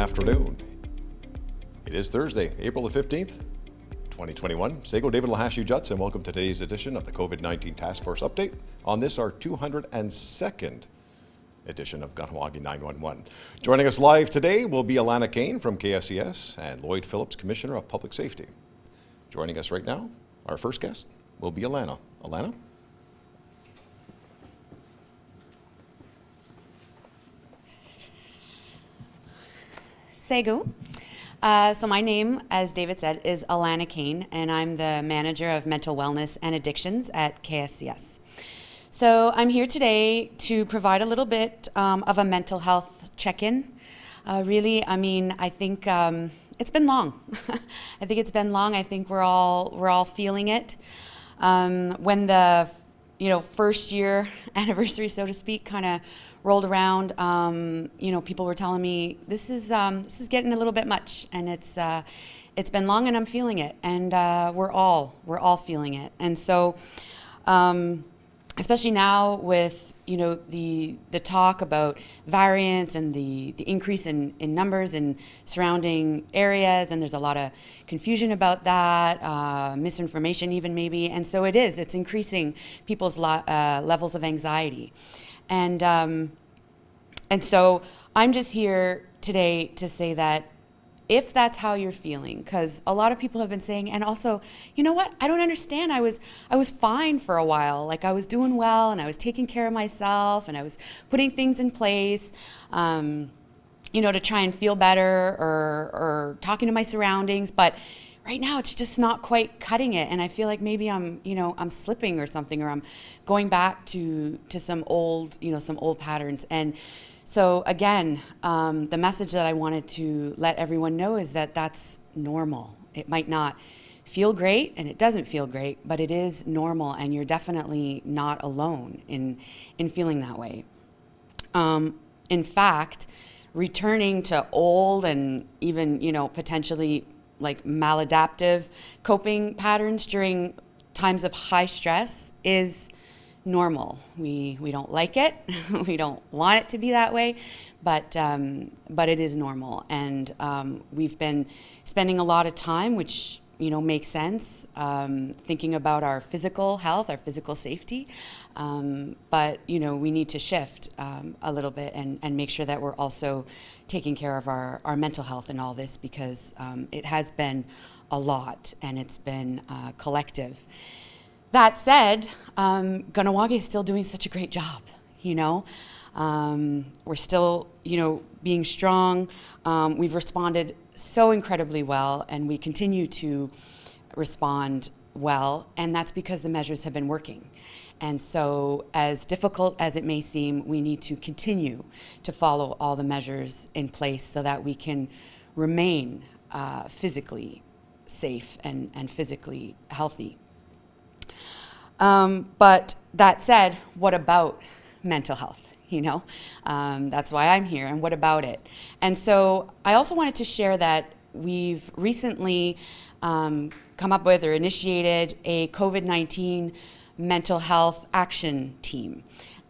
afternoon. It is Thursday, April the 15th, 2021. Sego David Lahashi Juts, and welcome to today's edition of the COVID-19 Task Force Update on this, our 202nd edition of Kahnawake 911. Joining us live today will be Alana Kane from Kscs and Lloyd Phillips, Commissioner of Public Safety. Joining us right now, our first guest will be Alana. Alana? Sego. So my name, as David said, is Alana Kane, and I'm the Manager of Mental Wellness and Addictions at Kscs. So I'm here today to provide a little bit of a mental health check-in. Really, I mean, I think it's been long. I think it's been long. I think we're all feeling it. When the first year anniversary, so to speak, kind of rolled around, people were telling me this is getting a little bit much, and it's been long, and I'm feeling it, and we're all feeling it, and so especially now with the talk about variants and the increase in numbers in surrounding areas, and there's a lot of confusion about that, misinformation even maybe, and so it's increasing people's levels of anxiety. And so I'm just here today to say that if that's how you're feeling, because a lot of people have been saying, and also, you know what, I don't understand. I was fine for a while. Like, I was doing well, and I was taking care of myself, and I was putting things in place, to try and feel better, or talking to my surroundings. But right now, it's just not quite cutting it, and I feel like maybe I'm slipping or something, or I'm going back to some old patterns. And so again, the message that I wanted to let everyone know is that that's normal. It might not feel great, and it doesn't feel great, but it is normal, and you're definitely not alone in feeling that way. In fact, returning to old and even potentially like maladaptive coping patterns during times of high stress is normal. We don't like it. We don't want it to be that way, but it is normal. And we've been spending a lot of time, which makes sense, thinking about our physical health, our physical safety. But we need to shift a little bit and make sure that we're also taking care of our mental health in all this, because it has been a lot, and it's been collective. That said, Kahnawake is still doing such a great job. We're still being strong. We've responded so incredibly well, and we continue to respond well, and that's because the measures have been working. And so, as difficult as it may seem, we need to continue to follow all the measures in place so that we can remain physically safe and physically healthy. But that said, what about mental health? That's why I'm here, and what about it? And so I also wanted to share that we've recently come up with or initiated a COVID-19 mental health action team.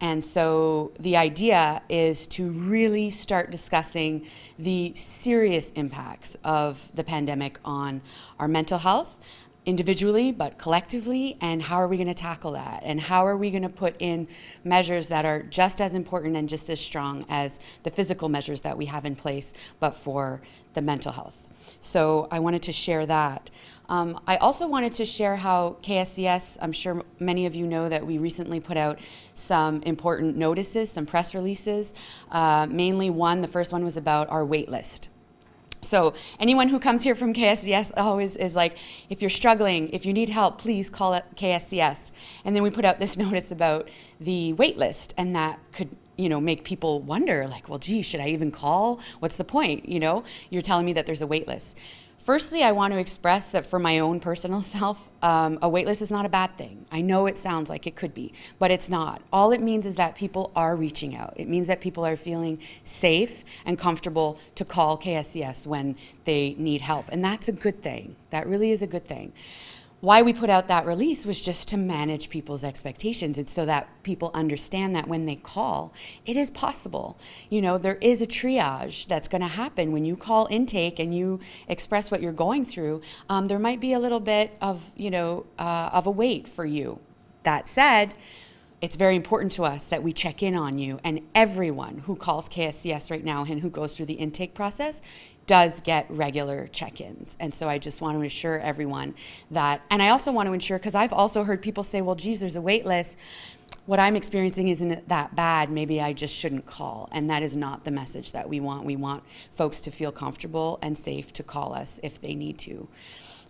And so the idea is to really start discussing the serious impacts of the pandemic on our mental health, individually, but collectively, and how are we going to tackle that? And how are we going to put in measures that are just as important and just as strong as the physical measures that we have in place, but for the mental health? So I wanted to share that. I also wanted to share how Kscs, I'm sure many of you know that we recently put out some important notices, some press releases, mainly the first one was about our wait list. So anyone who comes here from Kscs always is like, if you're struggling, if you need help, please call it Kscs. And then we put out this notice about the wait list, and that could make people wonder, like, well, gee, should I even call? What's the point? You're telling me that there's a wait list. Firstly, I want to express that for my own personal self, a wait list is not a bad thing. I know it sounds like it could be, but it's not. All it means is that people are reaching out. It means that people are feeling safe and comfortable to call Kscs when they need help. And that's a good thing. That really is a good thing. why we put out that release was just to manage people's expectations, and so that people understand that when they call, it is possible. There is a triage that's going to happen when you call intake and you express what you're going through. There might be a little bit of a wait for you. That said, it's very important to us that we check in on you, and everyone who calls KSCS right now and who goes through the intake process does get regular check-ins. And so I just want to assure everyone that, and I also want to ensure, because I've also heard people say, well, geez, there's a wait list. What I'm experiencing isn't that bad. Maybe I just shouldn't call. And that is not the message that we want. We want folks to feel comfortable and safe to call us if they need to.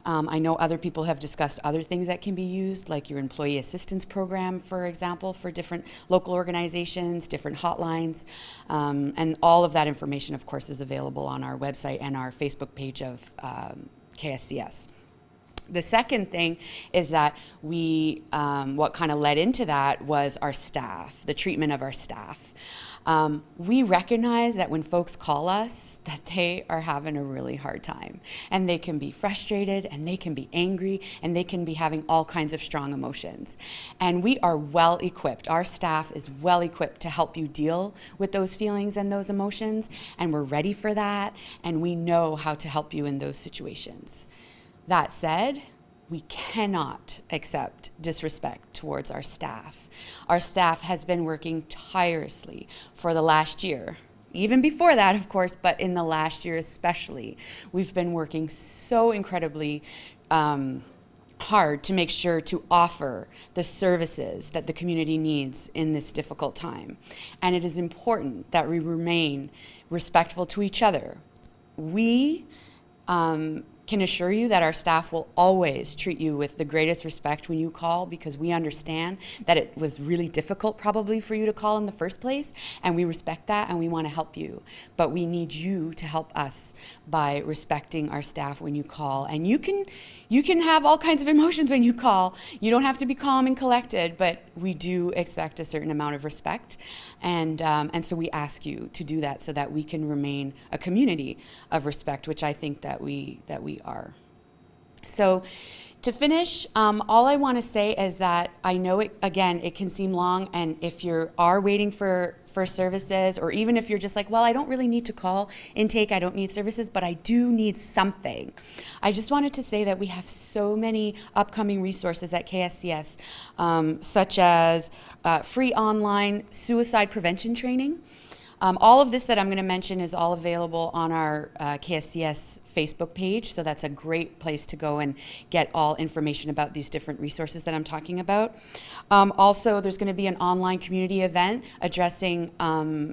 I know other people have discussed other things that can be used, like your employee assistance program, for example, for different local organizations, different hotlines. And all of that information, of course, is available on our website and our Facebook page of KSCS. The second thing is that what kind of led into that was our staff, the treatment of our staff. We recognize that when folks call us, that they are having a really hard time, and they can be frustrated, and they can be angry, and they can be having all kinds of strong emotions. And we are well equipped. Our staff is well equipped to help you deal with those feelings and those emotions, and we're ready for that, and we know how to help you in those situations. That said, we cannot accept disrespect towards our staff. Our staff has been working tirelessly for the last year. Even before that, of course, but in the last year especially, we've been working so incredibly hard to make sure to offer the services that the community needs in this difficult time. And it is important that we remain respectful to each other. We can assure you that our staff will always treat you with the greatest respect when you call, because we understand that it was really difficult probably for you to call in the first place, and we respect that and we want to help you. But we need you to help us by respecting our staff when you call. And you can have all kinds of emotions when you call. You don't have to be calm and collected, but we do expect a certain amount of respect. And so we ask you to do that so that we can remain a community of respect, which I think that we are. So to finish, all I want to say is that I know it can seem long, and if you are waiting for services, or even if you're just like, well, I don't really need to call intake, I don't need services, but I do need something. I just wanted to say that we have so many upcoming resources at KSCS, such as free online suicide prevention training. All of this that I'm going to mention is all available on our KSCS Facebook page, so that's a great place to go and get all information about these different resources that I'm talking about. Also, there's going to be an online community event addressing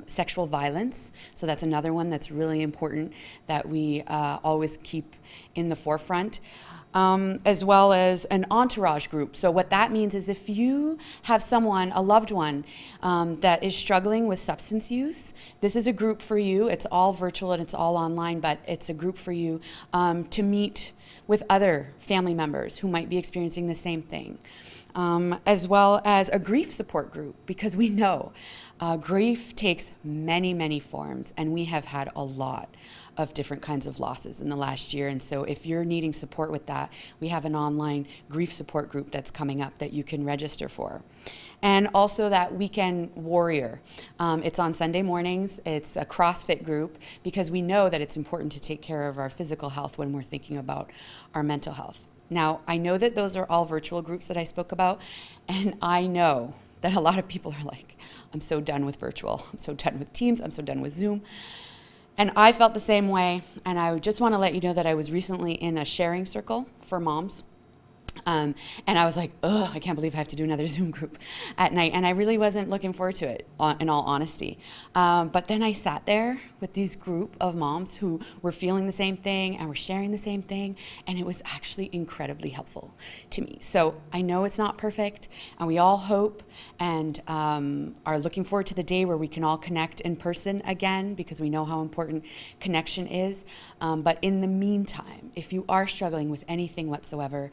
sexual violence, so that's another one that's really important that we always keep in the forefront. As well as an entourage group. So what that means is if you have someone, a loved one, that is struggling with substance use, this is a group for you. It's all virtual and it's all online, but it's a group for you to meet with other family members who might be experiencing the same thing. As well as a grief support group, because we know grief takes many, many forms, and we have had a lot of different kinds of losses in the last year. And so if you're needing support with that, we have an online grief support group that's coming up that you can register for. And also that Weekend Warrior. It's on Sunday mornings. It's a CrossFit group, because we know that it's important to take care of our physical health when we're thinking about our mental health. Now, I know that those are all virtual groups that I spoke about, and I know that a lot of people are like, I'm so done with virtual. I'm so done with Teams. I'm so done with Zoom. And I felt the same way, and I just want to let you know that I was recently in a sharing circle for moms. And I was like, ugh, I can't believe I have to do another Zoom group at night. And I really wasn't looking forward to it, in all honesty. But then I sat there with these group of moms who were feeling the same thing and were sharing the same thing. And it was actually incredibly helpful to me. So I know it's not perfect, and we all hope and are looking forward to the day where we can all connect in person again, because we know how important connection is. But in the meantime, if you are struggling with anything whatsoever,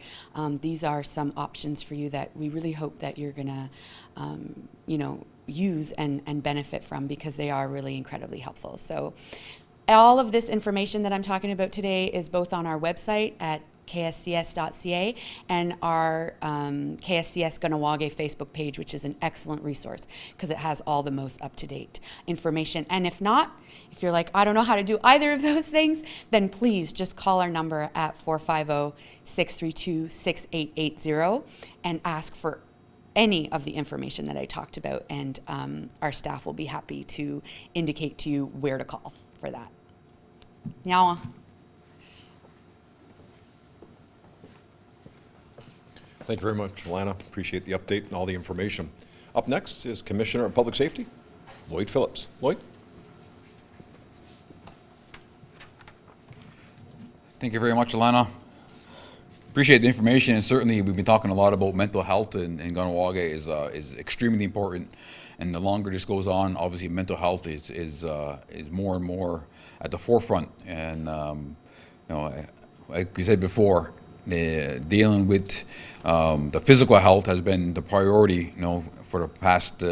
these are some options for you that we really hope that you're gonna, use and benefit from, because they are really incredibly helpful. So all of this information that I'm talking about today is both on our website at kscs.ca, and our KSCS Kahnawake Facebook page, which is an excellent resource because it has all the most up-to-date information. And if not, if you're like, I don't know how to do either of those things, then please just call our number at 450-632-6880 and ask for any of the information that I talked about, and our staff will be happy to indicate to you where to call for that. Kahnawà. Thank you very much, Alana. Appreciate the update and all the information. Up next is Commissioner of Public Safety, Lloyd Phillips. Lloyd? Thank you very much, Alana. Appreciate the information, and certainly we've been talking a lot about mental health, and Kahnawake is extremely important. And the longer this goes on, obviously mental health is more and more at the forefront. And like we said before, dealing with the physical health has been the priority, for the past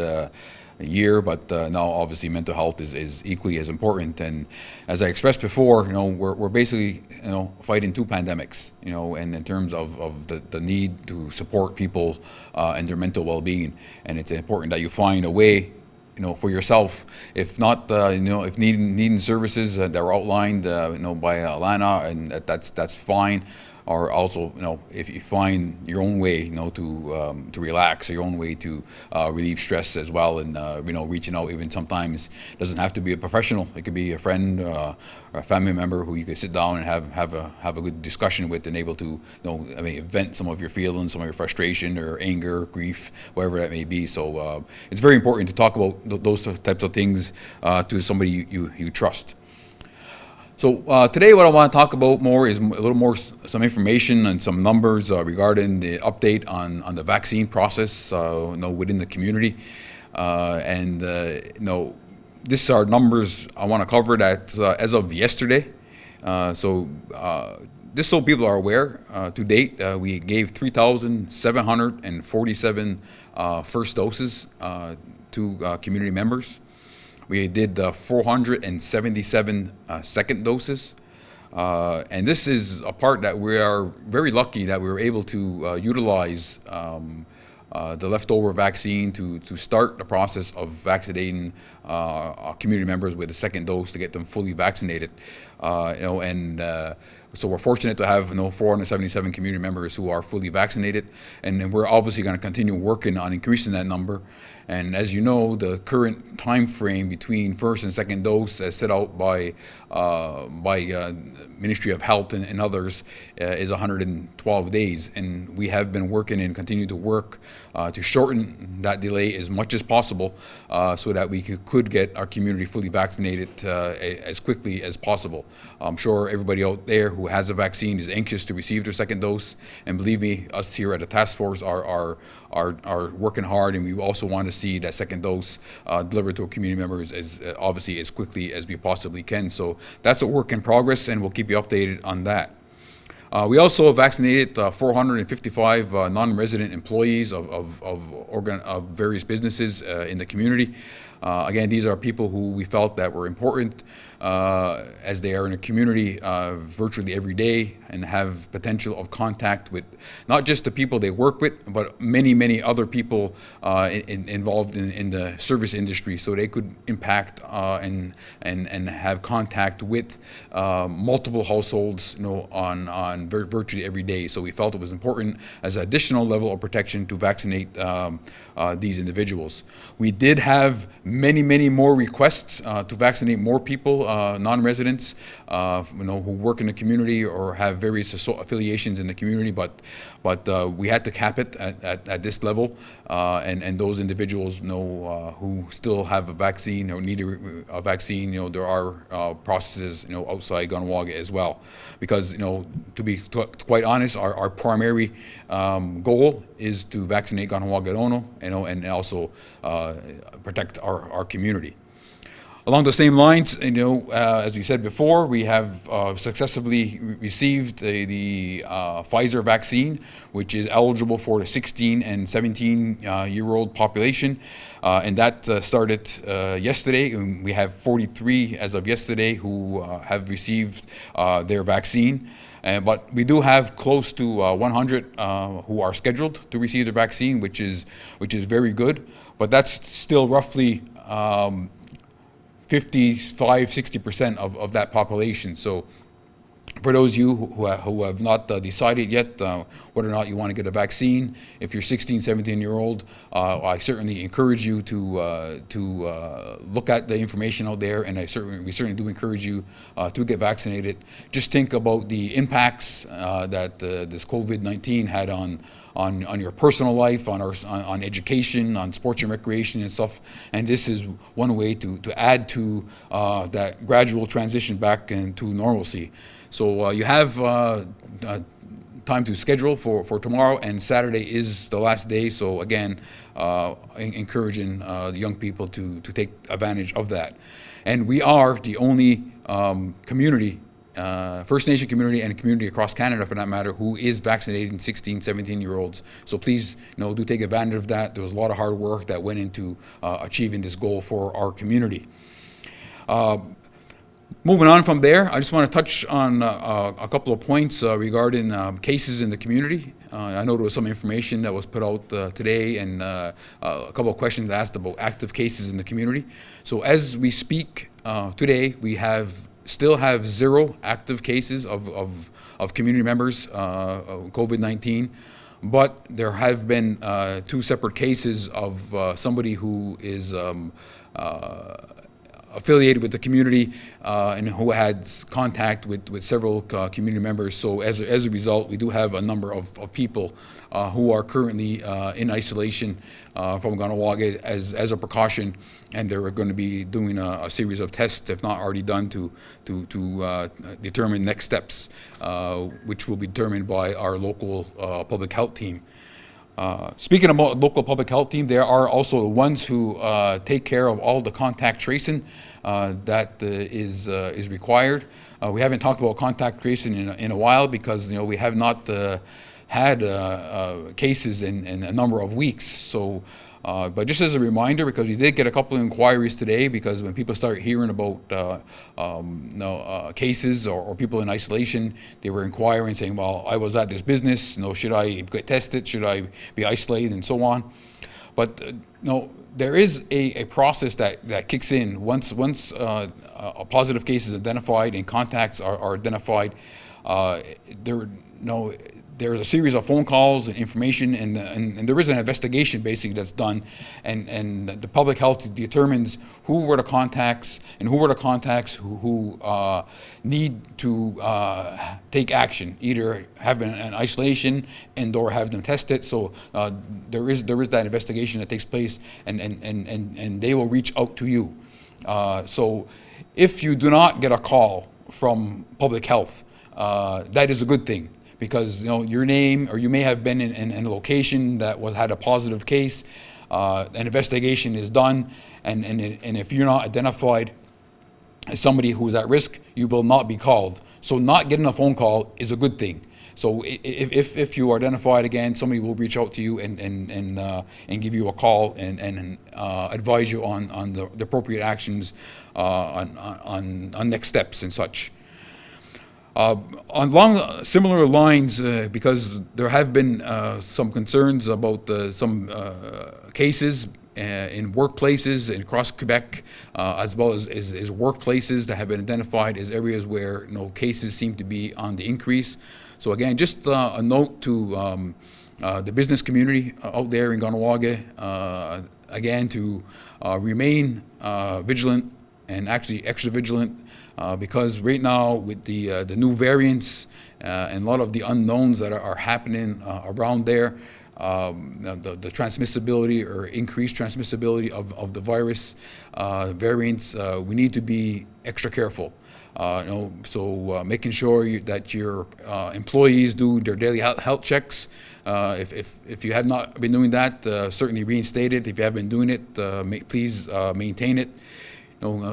year, but now obviously mental health is equally as important. And as I expressed before, we're basically fighting two pandemics, and in terms of the need to support people and their mental well-being. And it's important that you find a way for yourself, if not, if needing services that are outlined, by Alana, and that's fine. Or also, if you find your own way, to relax, or your own way to relieve stress as well, and reaching out, even sometimes doesn't have to be a professional. It could be a friend, or a family member who you could sit down and have a good discussion with, and able to, vent some of your feelings, some of your frustration or anger, grief, whatever that may be. So it's very important to talk about those types of things to somebody you trust. So today what I want to talk about more is a little more some information and some numbers regarding the update on the vaccine process within the community. These are numbers I want to cover that as of yesterday. Just so people are aware, to date we gave 3,747 first doses to community members. We did 477 second doses. And this is a part that we are very lucky that we were able to utilize the leftover vaccine to start the process of vaccinating our community members with a second dose to get them fully vaccinated. So we're fortunate to have 477 community members who are fully vaccinated, and we're obviously going to continue working on increasing that number. And as you know, the current time frame between first and second dose, as set out by Ministry of Health and others, is 112 days. And we have been working and continue to work to shorten that delay as much as possible, so that we could get our community fully vaccinated as quickly as possible. I'm sure everybody out there who has a vaccine is anxious to receive their second dose, and believe me, us here at the task force are working hard, and we also want to see that second dose delivered to our community members as obviously as quickly as we possibly can. So that's a work in progress, and we'll keep you updated on that. We also vaccinated 455 non-resident employees of various businesses in the community. Again, these are people who we felt that were important, as they are in a community virtually every day and have potential of contact with not just the people they work with, but many other people involved in the service industry, so they could impact and have contact with multiple households, on virtually every day. So we felt it was important as an additional level of protection to vaccinate these individuals. We did have many more requests to vaccinate more people, non-residents, who work in the community or have various affiliations in the community, but we had to cap it at this level, and those individuals who still have a vaccine or need a vaccine, there are processes outside Kahnawake as well, because to be quite honest, our primary goal is to vaccinate Kahnawake and also protect our community. Along the same lines, as we said before, we have successfully received the Pfizer vaccine, which is eligible for the 16 and 17-year-old population, and that started yesterday. And we have 43 as of yesterday who have received their vaccine. But we do have close to 100 who are scheduled to receive the vaccine, which is very good. But that's still roughly 55–60% of that population. So for those of you who have not decided yet whether or not you want to get a vaccine, if you're 16, 17-year-old, I certainly encourage you to look at the information out there, and we certainly do encourage you to get vaccinated. Just think about the impacts that this COVID-19 had on your personal life, on education, on sports and recreation and stuff, and this is one way to add to that gradual transition back into normalcy. So you have time to schedule for tomorrow, and Saturday is the last day. So again, encouraging the young people to take advantage of that. And we are the only community, First Nation community and community across Canada for that matter, who is vaccinating 16, 17-year-olds. So please, do take advantage of that. There was a lot of hard work that went into achieving this goal for our community. Moving on from there, I just want to touch on a couple of points regarding cases in the community. I know there was some information that was put out today, and a couple of questions asked about active cases in the community. So as we speak today, we still have 0 active cases of community members of COVID-19, but there have been 2 separate cases of somebody who is affiliated with the community and who had contact with several community members. So as a result, we do have a number of people who are currently in isolation from Kahnawake as a precaution, and they're going to be doing a series of tests, if not already done, to determine next steps, which will be determined by our local public health team. Speaking about local public health team, there are also the ones who take care of all the contact tracing that is required. We haven't talked about contact tracing in a while because we have not had cases in a number of weeks. So, but just as a reminder, because we did get a couple of inquiries today, because when people start hearing about cases or people in isolation, they were inquiring, saying, well, I was at this business, should I get tested, should I be isolated, and so on. But there is a process that kicks in once a positive case is identified and contacts are identified. There's a series of phone calls and information, and there is an investigation basically that's done, and the public health determines who were the contacts and who were the contacts who need to take action, either have an isolation and or have them tested. So there is that investigation that takes place, and they will reach out to you. So if you do not get a call from public health, that is a good thing, because your name, or you may have been in a location that had a positive case. An investigation is done, and if you're not identified as somebody who is at risk, you will not be called. So not getting a phone call is a good thing. So if you are identified again, somebody will reach out to you and give you a call and advise you on the appropriate actions on next steps and such. Along similar lines, because there have been some concerns about some cases in workplaces across Quebec, as well as workplaces that have been identified as areas where cases seem to be on the increase. So again, just a note to the business community out there in Kahnawake, again, to remain vigilant, and actually extra vigilant, because right now with the new variants and a lot of the unknowns that are happening around there, the transmissibility or increased transmissibility of the virus variants, we need to be extra careful. So making sure that your employees do their daily health checks. If you have not been doing that, certainly reinstate it. If you have been doing it, please maintain it.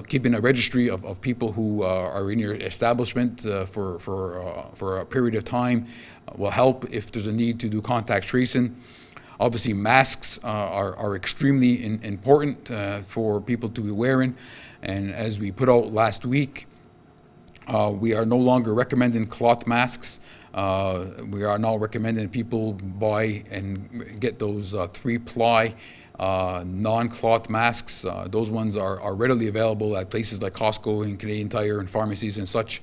keeping a registry of people who are in your establishment for a period of time will help if there's a need to do contact tracing. Obviously, masks are extremely important for people to be wearing, and as we put out last week, we are no longer recommending cloth masks. We are now recommending people buy and get those 3-ply non-cloth masks. Those ones are readily available at places like Costco and Canadian Tire and pharmacies and such.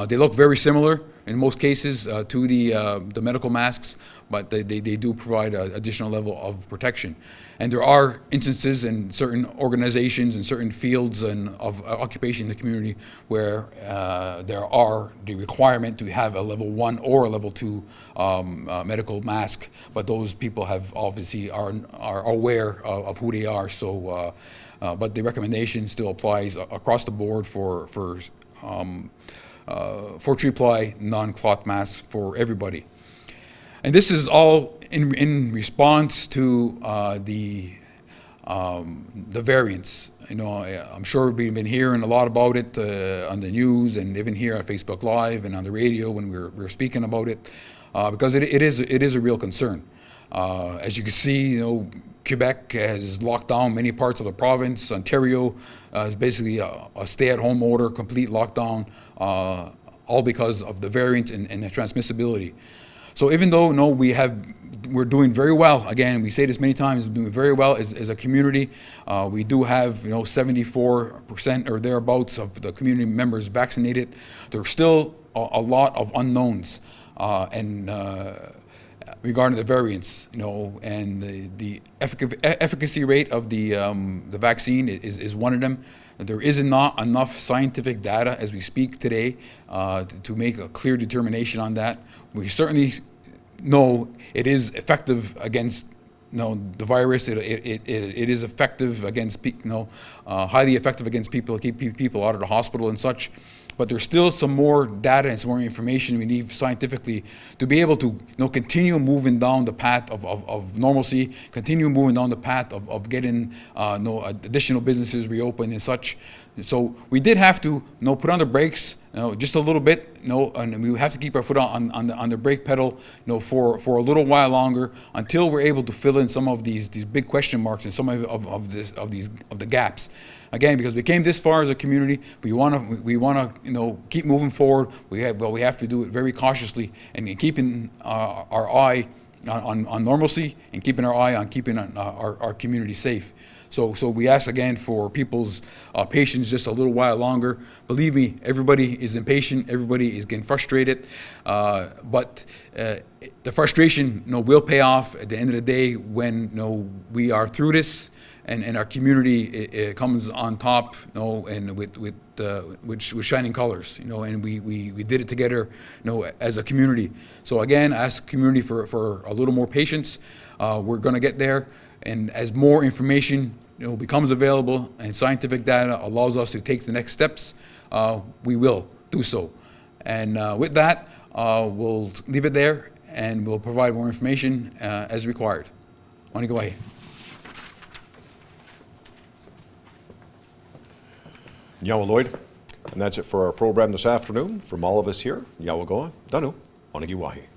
They look very similar in most cases to the medical masks, but they do provide an additional level of protection. And there are instances in certain organizations and certain fields and of occupation in the community where there are the requirement to have a level 1 or a level 2 medical mask, but those people have obviously are aware of who they are. So, but the recommendation still applies across the board for 3-ply non-cloth masks for everybody. And this is all in response to the variants. I'm sure we've been hearing a lot about it on the news and even here on Facebook Live and on the radio when we're speaking about it, because it is a real concern. As you can see, Quebec has locked down many parts of the province. Ontario is basically a stay-at-home order, complete lockdown, all because of the variant and the transmissibility. So even though we're doing very well, again, we say this many times, we're doing very well as a community. We do have 74% or thereabouts of the community members vaccinated. There's still a lot of unknowns regarding the variants, and the efficacy rate of the vaccine is one of them. There is not enough scientific data as we speak today to make a clear determination on that. We certainly know it is effective against the virus. It is effective against highly effective against people, keep people out of the hospital and such. But there's still some more data and some more information we need scientifically to be able to continue moving down the path of normalcy, continue moving down the path of getting additional businesses reopened and such. So we did have to put on the brakes just a little bit, and we have to keep our foot on the brake pedal for a little while longer until we're able to fill in some of these big question marks and some of the gaps. Again, because we came this far as a community, we want to keep moving forward. We have to do it very cautiously and keeping our eye on normalcy and keeping our eye on keeping our community safe. So we ask again for people's patience just a little while longer. Believe me, everybody is impatient. Everybody is getting frustrated, but the frustration will pay off at the end of the day when we are through this. And our community it comes on top, and with shining colors, and we did it together, as a community. So again, I ask the community for a little more patience. We're going to get there, and as more information becomes available and scientific data allows us to take the next steps, we will do so. And with that, we'll leave it there, and we'll provide more information as required. Kahnawake. Lloyd. And that's it for our program this afternoon. From all of us here, Yawagoa, Danu, Onerahtókha.